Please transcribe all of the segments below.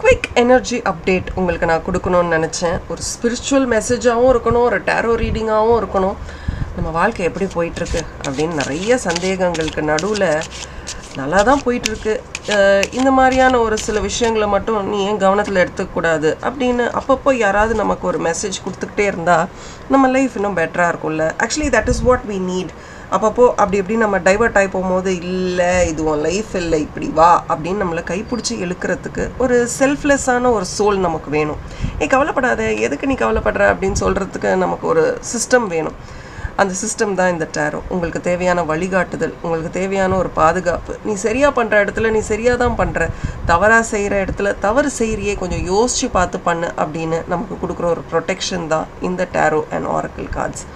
Quick energy update உங்களுக்கு நான் கொடுக்கணும்னு நினச்சேன். ஒரு ஸ்பிரிச்சுவல் மெசேஜாகவும் இருக்கணும், ஒரு டேரோ ரீடிங்காகவும் இருக்கணும். நம்ம வாழ்க்கை எப்படி போயிட்டுருக்கு அப்படின்னு நிறைய சந்தேகங்களுக்கு நடுவில் நல்லா தான் போயிட்டுருக்கு. இந்த மாதிரியான ஒரு சில விஷயங்களை மட்டும் நீ ஏன் கவனத்தில் எடுத்துக்கூடாது அப்படின்னு அப்பப்போ யாராவது நமக்கு ஒரு மெசேஜ் கொடுத்துக்கிட்டே இருந்தால் நம்ம லைஃப் இன்னும் பெட்டராக இருக்கும்ல. Actually that is what we need. அப்பப்போ அப்படி நம்ம டைவர்ட் ஆகி போகும்போது இல்லை இது உன் லைஃப் இல்லை இப்படி வா அப்படின்னு நம்மளை கைப்பிடிச்சி இழுக்கிறதுக்கு ஒரு செல்ஃப்லெஸ்ஸான ஒரு சோல் நமக்கு வேணும். கவலைப்படாத, எதுக்கு நீ கவலைப்படுற அப்படின்னு சொல்கிறதுக்கு நமக்கு ஒரு சிஸ்டம் வேணும். அந்த சிஸ்டம் தான் இந்த டேரோ. உங்களுக்கு தேவையான வழிகாட்டுதல், உங்களுக்கு தேவையான ஒரு பாதுகாப்பு. நீ சரியாக பண்ணுற இடத்துல நீ சரியாக தான் பண்ணுற, தவறாக செய்கிற இடத்துல தவறு செய்கிறியே கொஞ்சம் யோசித்து பார்த்து பண்ணு அப்படின்னு நமக்கு கொடுக்குற ஒரு ப்ரொடெக்ஷன் தான் இந்த tarot and oracle cards.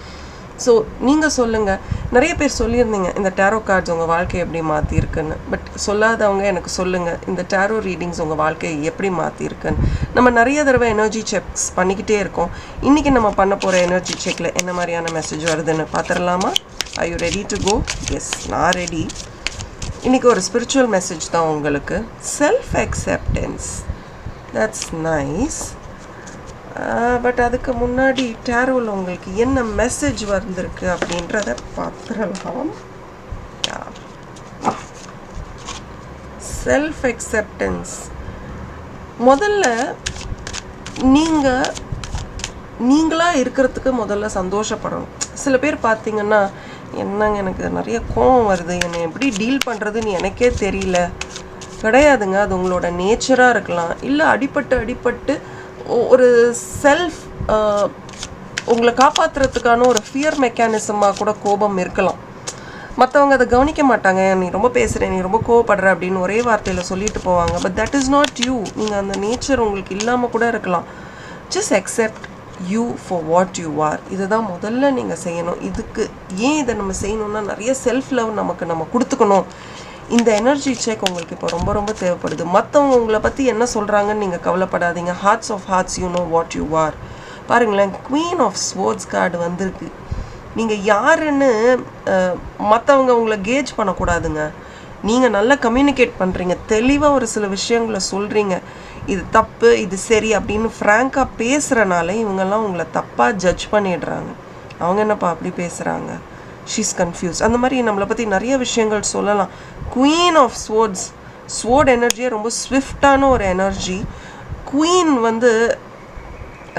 So நீங்கள் சொல்லுங்கள். நிறைய பேர் சொல்லியிருந்தீங்க இந்த டேரோ கார்ட்ஸ் உங்கள் வாழ்க்கையை எப்படி மாற்றிருக்குன்னு. பட் சொல்லாதவங்க எனக்கு சொல்லுங்கள், இந்த டேரோ ரீடிங்ஸ் உங்கள் வாழ்க்கையை எப்படி மாற்றிருக்குன்னு. நம்ம நிறைய தடவை எனர்ஜி செக்ஸ் பண்ணிக்கிட்டே இருக்கோம். இன்றைக்கி நம்ம பண்ண போகிற எனர்ஜி செக்கில் என்ன மாதிரியான மெசேஜ் வருதுன்னு பார்த்துடலாமா? Are you ready to go? Yes, நான் ரெடி. இன்றைக்கி ஒரு ஸ்பிரிச்சுவல் மெசேஜ் தான் உங்களுக்கு. Self acceptance, that's nice. But அதுக்கு முன்னாடி டேரோவில் உங்களுக்கு என்ன மெசேஜ் வந்திருக்கு அப்படின்றத பார்த்துடலாம். Self acceptance. முதல்ல நீங்களாக இருக்கிறதுக்கு முதல்ல சந்தோஷப்படணும். சில பேர் பார்த்தீங்கன்னா, என்னங்க எனக்கு நிறைய கோபம் வருது, என்னை எப்படி டீல் பண்ணுறதுன்னு எனக்கே தெரியல. கிடையாதுங்க, அது உங்களோட நேச்சராக இருக்கலாம். இல்லை அடிபட்டு ஒரு செல்ஃப் உங்களை காப்பாற்றுறதுக்கான ஒரு ஃபியர் மெக்கானிசமாக கூட கோபம் இருக்கலாம். மற்றவங்க அதை கவனிக்க மாட்டாங்க. நீ ரொம்ப பேசுகிற, நீ ரொம்ப கோவப்படுற அப்படின்னு ஒரே வார்த்தையில் சொல்லிட்டு போவாங்க. But that is not you. நீங்கள் அந்த நேச்சர் உங்களுக்கு இல்லாமல் கூட இருக்கலாம். Just accept you for what you R. இதை தான் முதல்ல நீங்கள் செய்யணும். இதுக்கு ஏன் இதை நம்ம செய்யணும்னா, நிறைய செல்ஃப் லவ் நம்ம கொடுத்துக்கணும். இந்த எனர்ஜி செக் உங்களுக்கு இப்போ ரொம்ப ரொம்ப தேவைப்படுது. மற்றவங்க உங்களை பற்றி என்ன சொல்கிறாங்கன்னு நீங்கள் கவலைப்படாதீங்க. Hearts of hearts, you know what you are. பாருங்களேன், குவீன் ஆஃப் ஸ்வோர்ட்ஸ் கார்டு வந்திருக்கு. நீங்கள் யாருன்னு மற்றவங்க உங்களை கேஜ் பண்ணக்கூடாதுங்க. நீங்கள் நல்லா கம்யூனிகேட் பண்ணுறீங்க, தெளிவாக ஒரு சில விஷயங்களை சொல்கிறீங்க. இது தப்பு, இது சரி அப்படின்னு ஃப்ராங்காக பேசுகிறனால இவங்கெல்லாம் உங்களை தப்பாக ஜட்ஜ் பண்ணிடுறாங்க. அவங்க என்னப்பா அப்படி பேசுகிறாங்க, ஷீஸ் கன்ஃபியூஸ், அந்த மாதிரி நம்மளை பற்றி நிறைய விஷயங்கள் சொல்லலாம். குவீன் ஆஃப் ஸ்வோர்ட்ஸ், ஸ்வோர்ட் எனர்ஜியே ரொம்ப ஸ்விஃப்டான ஒரு எனர்ஜி. குவீன்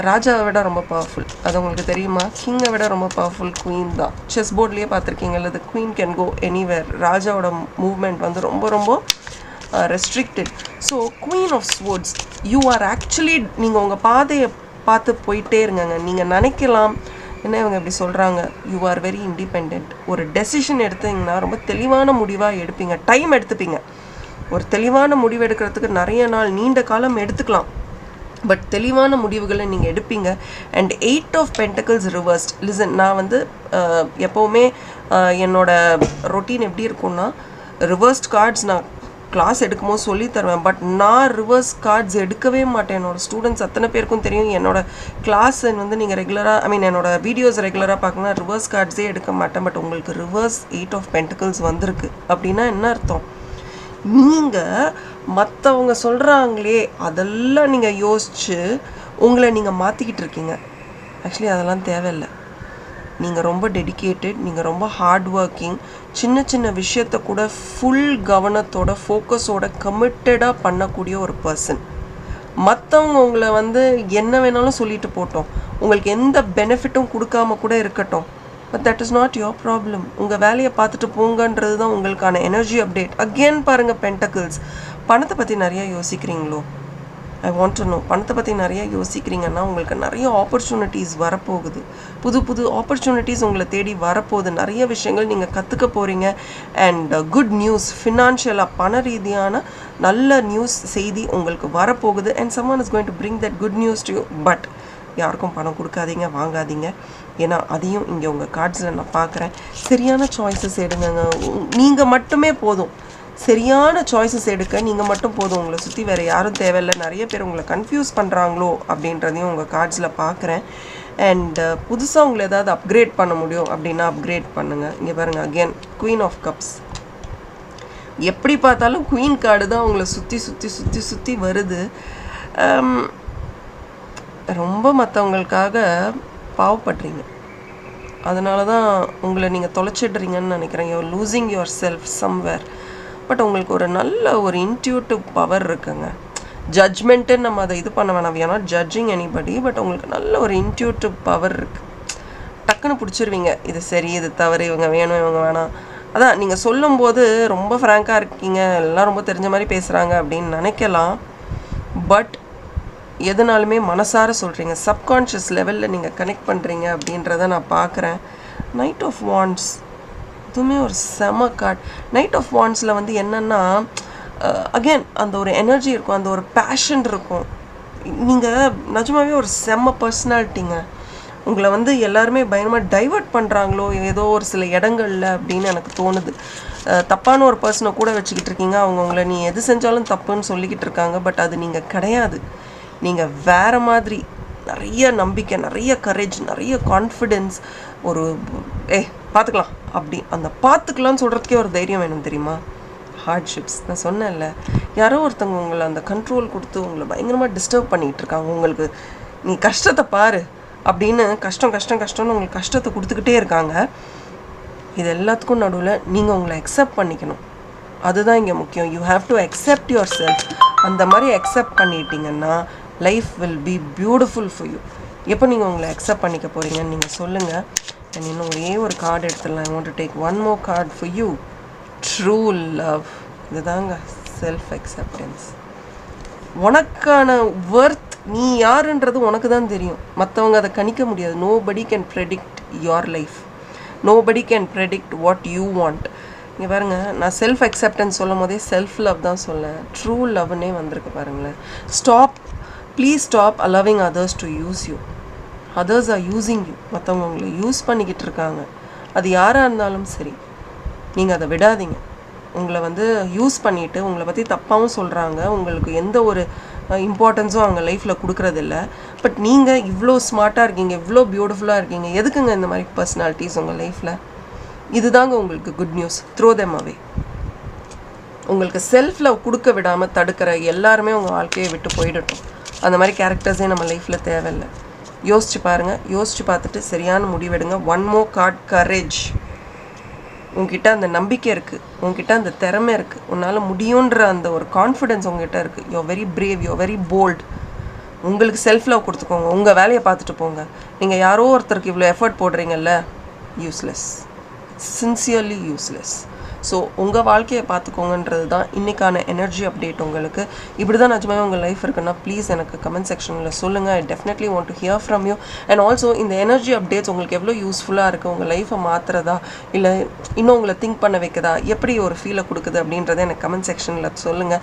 ராஜாவை விட ரொம்ப பவர்ஃபுல். அது உங்களுக்கு தெரியுமா? கிங்கை விட ரொம்ப பவர்ஃபுல் குவீன் தான். செஸ் போர்ட்லேயே பார்த்துருக்கீங்கல்ல, the queen can go anywhere. ராஜாவோட மூவ்மெண்ட் ரொம்ப ரொம்ப restricted. So queen of swords, you are actually, நீங்கள் உங்கள் பாதையை பார்த்து போயிட்டே இருங்கங்க. நீங்கள் நினைக்கலாம் என்ன இவங்க இப்படி சொல்கிறாங்க, யூ ஆர் வெரி இண்டிபெண்ட். ஒரு டெசிஷன் எடுத்தீங்கன்னா ரொம்ப தெளிவான முடிவாக எடுப்பீங்க. டைம் எடுத்துப்பீங்க. ஒரு தெளிவான முடிவு எடுக்கிறதுக்கு நிறைய நாள், நீண்ட காலம் எடுத்துக்கலாம். பட் தெளிவான முடிவுகளை நீங்கள் எடுப்பீங்க. And 8 of pentacles reversed. Listen, நான் எப்போவுமே என்னோட ரொட்டீன் எப்படி இருக்கும்னா, ரிவர்ஸ்ட் கார்ட்ஸ் நான் கிளாஸ் எடுக்கும்போது சொல்லி தருவேன். பட் நான் ரிவர்ஸ் கார்ட்ஸ் எடுக்கவே மாட்டேன். என்னோடய ஸ்டூடெண்ட்ஸ் அத்தனை பேருக்கும் தெரியும். என்னோடய கிளாஸ் நீங்கள் ரெகுலராக, என்னோட வீடியோஸ் ரெகுலராக பார்க்கணும்னா ரிவர்ஸ் கார்ட்ஸே எடுக்க மாட்டேன். பட் உங்களுக்கு ரிவர்ஸ் 8 ஆஃப் பென்டக்கிள்ஸ் வந்திருக்கு அப்படின்னா என்ன அர்த்தம்? நீங்கள் மற்றவங்க சொல்கிறாங்களே அதெல்லாம் நீங்கள் யோசித்து உங்களை நீங்கள் மாற்றிக்கிட்டு இருக்கீங்க. ஆக்சுவலி அதெல்லாம் தேவையில்லை. நீங்கள் ரொம்ப டெடிக்கேட்டட், நீங்கள் ரொம்ப ஹார்ட் ஒர்க்கிங். சின்ன சின்ன விஷயத்த கூட ஃபுல் கவனத்தோட, ஃபோக்கஸோட, கமிட்டடாக பண்ணக்கூடிய ஒரு பர்சன். மற்றவங்க உங்களை என்ன வேணாலும் சொல்லிட்டு போட்டோம், உங்களுக்கு எந்த பெனிஃபிட்டும் கொடுக்காம கூட இருக்கட்டும். But that is not your problem. உங்கள் வேலையை பார்த்துட்டு போங்கன்றது தான் உங்களுக்கான எனர்ஜி அப்டேட். அகெயின் பாருங்கள், பென்டக்கிள்ஸ். பணத்தை பற்றி நிறையா யோசிக்கிறீங்களோ? I want to know. பணத்தை பற்றி நிறைய யோசிக்கிறீங்கன்னா உங்களுக்கு நிறைய ஆப்பர்ச்சுனிட்டிஸ் வரப்போகுது. புது புது ஆப்பர்ச்சுனிட்டிஸ் உங்களை தேடி வரப்போகுது. நிறைய விஷயங்கள் நீங்கள் கற்றுக்க போகிறீங்க. அண்ட் குட் நியூஸ், ஃபினான்ஷியலாக பண ரீதியான நல்ல நியூஸ் செய்தி உங்களுக்கு வரப்போகுது. And someone is going to bring that good news to you. But யாருக்கும் பணம் கொடுக்காதீங்க, வாங்காதீங்க. ஏன்னா அதையும் இங்கே உங்கள் கார்ட்ஸில் நான் பார்க்குறேன். சரியான சாய்ஸஸ் எடுங்க. நீங்கள் மட்டுமே போதும். சரியான சாய்ஸஸ் எடுக்க நீங்கள் மட்டும் போதும். உங்களை சுற்றி வேறு யாரும் தேவையில்லை. நிறைய பேர் உங்களை கன்ஃபியூஸ் பண்ணுறாங்களோ அப்படின்றதையும் உங்கள் கார்ட்ஸில் பார்க்குறேன். அண்ட் புதுசாக உங்களை ஏதாவது அப்கிரேட் பண்ண முடியும் அப்படின்னா அப்கிரேட் பண்ணுங்கள். இங்கே பாருங்கள், அகெயின் குவீன் ஆஃப் கப்ஸ். எப்படி பார்த்தாலும் குவீன் கார்டு தான் உங்களை சுற்றி சுற்றி சுற்றி சுற்றி வருது. ரொம்ப மற்றவங்களுக்காக பாவப்படுறீங்க. அதனால தான் உங்களை நீங்கள் தொலைச்சிடுறீங்கன்னு நினைக்கிறேன். You're losing your self somewhere. But உங்களுக்கு ஒரு நல்ல ஒரு இன்ட்யூட்டிவ் பவர் இருக்குங்க. ஜட்ஜ்மெண்ட்டுன்னு நம்ம அதை இது பண்ண வேணாம். We are not judging anybody. But உங்களுக்கு நல்ல ஒரு இன்ட்யூட்டிவ் பவர் இருக்குது. டக்குன்னு பிடிச்சிருவீங்க. இது சரி, இது தவறு, இவங்க வேணும், இவங்க வேணாம். அதான் நீங்கள் சொல்லும்போது ரொம்ப ஃப்ராங்காக இருக்கீங்க, எல்லாம் ரொம்ப தெரிஞ்ச மாதிரி பேசுகிறாங்க அப்படின்னு நினைக்கலாம். பட் எதுனாலுமே மனசார சொல்கிறீங்க. சப்கான்ஷியஸ் லெவலில் நீங்கள் கனெக்ட் பண்ணுறீங்க அப்படின்றத நான் பார்க்குறேன். நைட் ஆஃப் வாண்ட்ஸ் இதுவுமே ஒரு செம கார்ட். நைட் ஆஃப் வாண்ட்ஸில் வந்து என்னென்னா அகெயின் அந்த ஒரு எனர்ஜி இருக்கும், அந்த ஒரு பேஷன் இருக்கும். நீங்கள் நிஜமாவே ஒரு செம்ம பர்சனாலிட்டிங்க. உங்களை வந்து எல்லாருமே பயங்கரமாக டைவர்ட் பண்ணுறாங்களோ ஏதோ ஒரு சில இடங்களில் அப்படின்னு எனக்கு தோணுது. தப்பான ஒரு பர்சனை கூட வச்சுக்கிட்டு இருக்கீங்க. அவங்க உங்களை நீ எது செஞ்சாலும் தப்புன்னு சொல்லிக்கிட்டு இருக்காங்க. பட் அது நீங்கள் கிடையாது. நீங்கள் வேறு மாதிரி நிறைய நம்பிக்கை, நிறைய கரேஜ், நிறைய கான்ஃபிடென்ஸ், ஒரு பார்த்துக்கலாம் அப்படி அந்த பார்த்துக்கலான்னு சொல்கிறதுக்கே ஒரு தைரியம் வேணும் தெரியுமா? ஹார்ட்ஷிப்ஸ் நான் சொன்னேன்ல, யாரோ ஒருத்தவங்க உங்களை அந்த கண்ட்ரோல் கொடுத்து உங்களை பயங்கரமாக டிஸ்டர்ப் பண்ணிகிட்டு இருக்காங்க. உங்களுக்கு நீ கஷ்டத்தை பாரு அப்படின்னு கஷ்டம்னு உங்களுக்கு கஷ்டத்தை கொடுத்துக்கிட்டே இருக்காங்க. இது எல்லாத்துக்கும் நடுவில் நீங்கள் உங்களை அக்செப்ட் பண்ணிக்கணும். அதுதான் இங்கே முக்கியம். You have to accept your self. அந்த மாதிரி அக்செப்ட் பண்ணிட்டீங்கன்னா life will be beautiful for you. எப்போ நீங்கள் உங்களை அக்செப்ட் பண்ணிக்க போகிறீங்கன்னு நீங்கள் சொல்லுங்கள். அண்ட் இன்னும் ஒரே ஒரு கார்டு எடுத்துடலாம். ஐ want to take one more card for you. True love. இதுதாங்க செல்ஃப் அக்செப்டன்ஸ். உனக்கான ஒர்த், நீ யாருன்றது உனக்கு தான் தெரியும். மற்றவங்க அதை கணிக்க முடியாது. Nobody can predict your life. Nobody can predict what you want. இங்கே பாருங்கள், நான் செல்ஃப் அக்செப்டன்ஸ் சொல்லும் போதே செல்ஃப் லவ் தான் சொல்லேன். ட்ரூ லவ்னே வந்திருக்கு பாருங்களேன். Please stop allowing others to use you. others are using you. மற்றவங்க உங்களை யூஸ் பண்ணிக்கிட்டு இருக்காங்க. அது யாராக இருந்தாலும் சரி, நீங்கள் அதை விடாதீங்க. உங்களை வந்து யூஸ் பண்ணிவிட்டு உங்களை பற்றி தப்பாகவும் சொல்கிறாங்க. உங்களுக்கு எந்த ஒரு இம்பார்ட்டன்ஸும் அவங்க லைஃப்பில் கொடுக்குறதில்ல. பட் நீங்கள் இவ்வளோ ஸ்மார்ட்டாக இருக்கீங்க, இவ்வளோ பியூட்டிஃபுல்லாக இருக்கீங்க. எதுக்குங்க இந்த மாதிரி பர்சனாலிட்டிஸ் உங்கள் லைஃப்பில்? இதுதாங்க உங்களுக்கு குட் நியூஸ். த்ரோ தெம் அவே. உங்களுக்கு செல்ஃப் லவ் கொடுக்க விடாமல் தடுக்கிற எல்லாருமே உங்கள் வாழ்க்கையை விட்டு போயிடட்டும். அந்த மாதிரி கேரக்டர்ஸே நம்ம லைஃப்பில் தேவையில்லை. யோசிச்சு பாருங்கள். யோசிச்சு பார்த்துட்டு சரியான முடிவெடுங்க. One more card, courage. உங்ககிட்ட அந்த நம்பிக்கை இருக்குது, உங்ககிட்ட அந்த திறமை இருக்குது, உன்னால் முடியுன்ற அந்த ஒரு கான்ஃபிடென்ஸ் உங்ககிட்ட இருக்குது. You very brave, you very bold. உங்களுக்கு செல்ஃப் லவ் கொடுத்துக்கோங்க. உங்கள் வேலையை பார்த்துட்டு போங்க. நீங்கள் யாரோ ஒருத்தருக்கு இவ்வளோ எஃபர்ட் போடுறீங்கல்ல, யூஸ்லெஸ், சின்சியர்லி யூஸ்லெஸ். ஸோ உங்கள் வாழ்க்கையை பார்த்துக்கோங்கன்றது தான் இன்றைக்கான எனர்ஜி அப்டேட். உங்களுக்கு இப்படி தான் நிஜமாவே உங்கள் லைஃப் இருக்குன்னா ப்ளீஸ் எனக்கு கமெண்ட் செக்ஷனில் சொல்லுங்கள். I definitely want to hear from you. And also இந்த எனர்ஜி அப்டேட்ஸ் உங்களுக்கு எவ்வளோ யூஸ்ஃபுல்லாக இருக்குது, உங்கள் லைஃப்பை மாற்றுறதா இல்லை இன்னும் உங்களை திங்க் பண்ண வைக்கதா, எப்படி ஒரு ஃபீலை கொடுக்குது அப்படின்றத எனக்கு கமெண்ட் செக்ஷனில் சொல்லுங்கள்.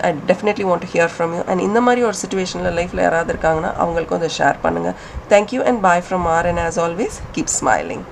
I definitely want to hear from you. And இந்த மாதிரி ஒரு சுச்சுவேஷனில் லைஃப்பில் யாராவது இருக்காங்கன்னா அவங்களுக்கும் அதை ஷேர் பண்ணுங்கள். Thank you and bye from R. And as always keep smiling.